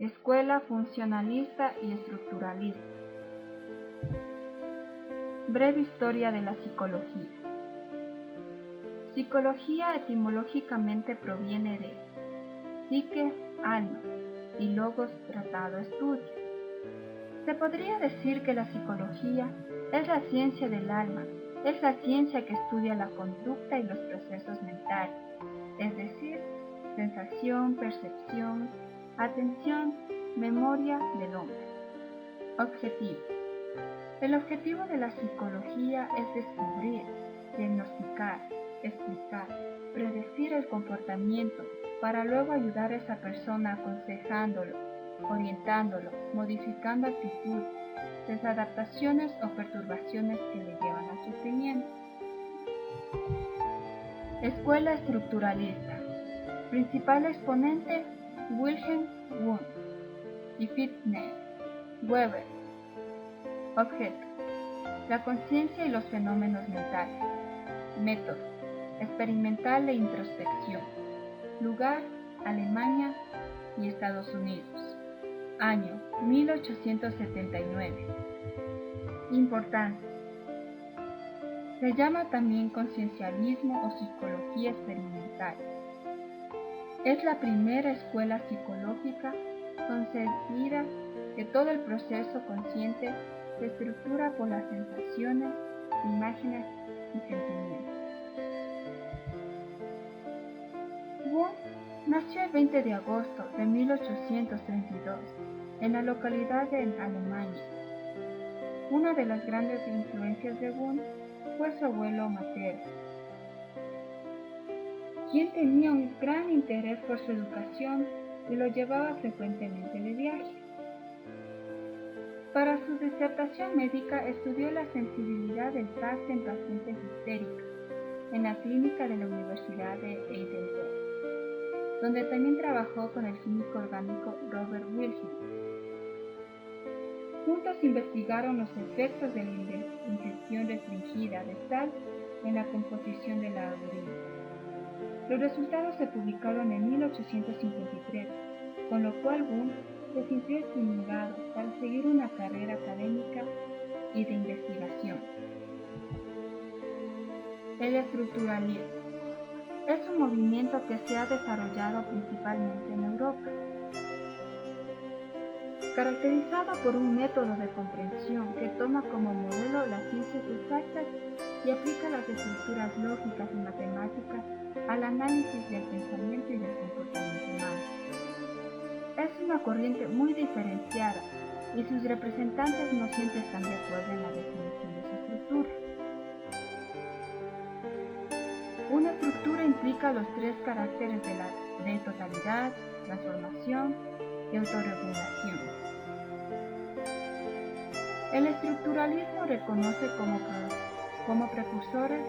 Escuela funcionalista y estructuralista. Breve historia de la psicología. Psicología etimológicamente proviene de psique, alma, y logos, tratado, estudio. Se podría decir que la psicología es la ciencia del alma, es la ciencia que estudia la conducta y los procesos mentales, es decir, sensación, percepción, atención, memoria del hombre. Objetivo. El objetivo de la psicología es descubrir, diagnosticar, explicar, predecir el comportamiento para luego ayudar a esa persona aconsejándolo, orientándolo, modificando actitudes, desadaptaciones o perturbaciones que le llevan al sufrimiento. Escuela estructuralista. Principal exponente: Wilhelm Wundt y Fitness, Weber. Objeto: la conciencia y los fenómenos mentales. Método: experimental e introspección. Lugar: Alemania y Estados Unidos. Año: 1879. Importancia: se llama también conciencialismo o psicología experimental. Es la primera escuela psicológica concebida que todo el proceso consciente se estructura por las sensaciones, imágenes y sentimientos. Wundt nació el 20 de agosto de 1832 en la localidad de Alemania. Una de las grandes influencias de Wundt fue su abuelo materno, quien tenía un gran interés por su educación y lo llevaba frecuentemente de viaje. Para su disertación médica estudió la sensibilidad del tacto en pacientes histéricos en la clínica de la Universidad de Heidelberg, donde también trabajó con el químico orgánico Robert Wilhelm. Juntos investigaron los efectos de la ingestión restringida de sal en la composición de la orina. Los resultados se publicaron en 1853, con lo cual Wundt se sintió estimulado para seguir una carrera académica y de investigación. El estructuralismo es un movimiento que se ha desarrollado principalmente en Europa, caracterizado por un método de comprensión que toma como modelo las ciencias exactas y aplica las estructuras lógicas y matemáticas al análisis del pensamiento y del comportamiento humano. Es una corriente muy diferenciada y sus representantes no siempre están de acuerdo en la definición de su estructura. Una estructura implica los tres caracteres de totalidad, transformación y autorregulación. El estructuralismo reconoce como precursores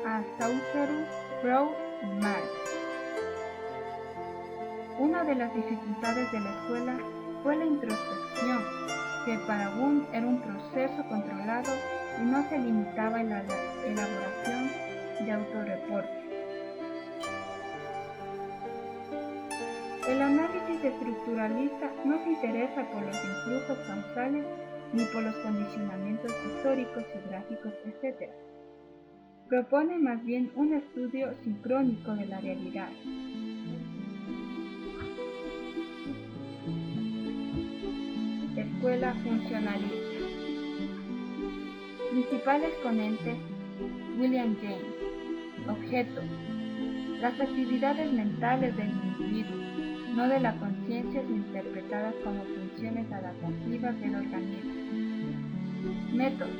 a Saussure, Freud y Marx. Una de las dificultades de la escuela fue la introspección, que para Wundt era un proceso controlado y no se limitaba en la elaboración de autorreportes. El análisis estructuralista no se interesa por los influjos causales ni por los condicionamientos históricos, geográficos, etc. Propone más bien un estudio sincrónico de la realidad. Escuela funcionalista. Principal exponente: William James. Objeto: las actividades mentales del individuo, no de la conciencia, interpretadas como funciones adaptativas del organismo. Método: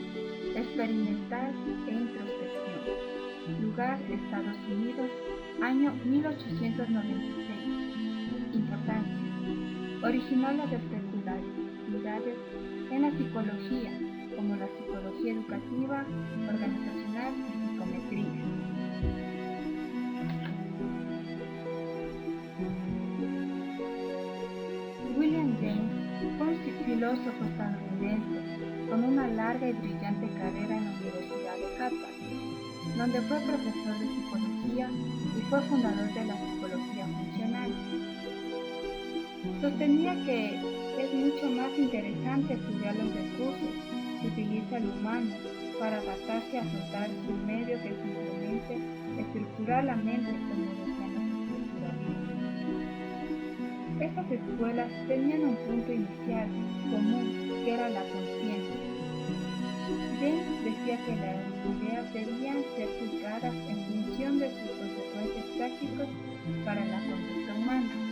experimental e introspección. Lugar: Estados Unidos. Año: 1896. Importancia: originó las especularidades en la psicología, como la psicología educativa, organizacional y psicometría. William James fue un filósofo estadounidense con una larga y brillante carrera en la Universidad de Harvard, donde fue profesor de psicología y fue fundador de la psicología funcional. Su Sostenía que es mucho más interesante estudiar los recursos que utiliza el humano para adaptarse a afrontar su medio que simplemente estructurar la mente como decían los estructuralistas. Estas escuelas tenían un punto inicial común, que era la conciencia. James decía que las ideas debían ser juzgadas en función de sus consecuencias prácticas para la conducta humana.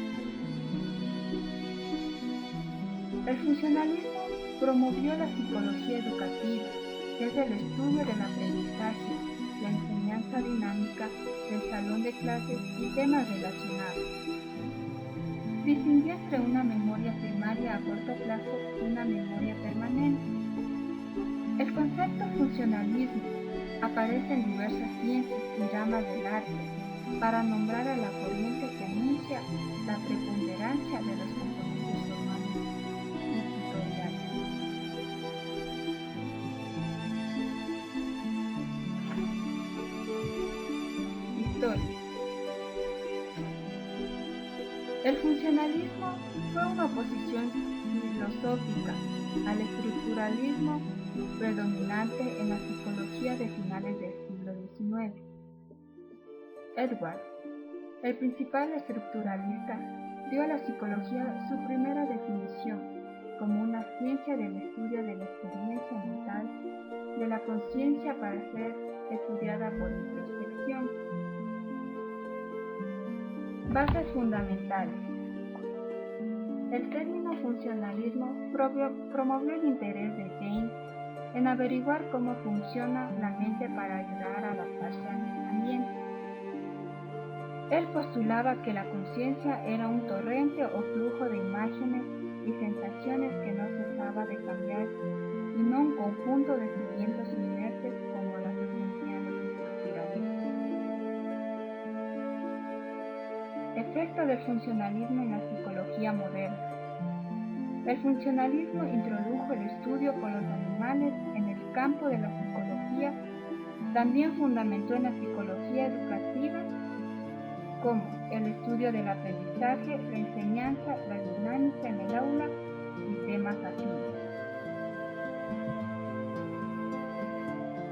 El funcionalismo promovió la psicología educativa, que es el estudio del aprendizaje, la enseñanza dinámica, del salón de clases y temas relacionados. Distinguió entre una memoria primaria a corto plazo y una memoria permanente. El concepto funcionalismo aparece en diversas ciencias y ramas del arte para nombrar a la corriente que anuncia la preponderancia de los componentes humanos y tutoriales. Historia. El funcionalismo fue una oposición filosófica al estructuralismo predominante en la psicología de finales del siglo XIX. Edwards, el principal estructuralista, dio a la psicología su primera definición como una ciencia del estudio de la experiencia mental, de la conciencia para ser estudiada por introspección. Bases fundamentales. El término funcionalismo promovió el interés de James en averiguar cómo funciona la mente para ayudar a adaptarse al ambiente. Él postulaba que la conciencia era un torrente o flujo de imágenes y sensaciones que no cesaba de cambiar y no un conjunto de cimientos inertes como las entendían los estructuralistas. Efecto del funcionalismo en la psicología moderna. El funcionalismo introdujo el estudio con los animales en el campo de la psicología, también fundamentó en la psicología educativa como el estudio del aprendizaje, la enseñanza, la dinámica en el aula y temas afines.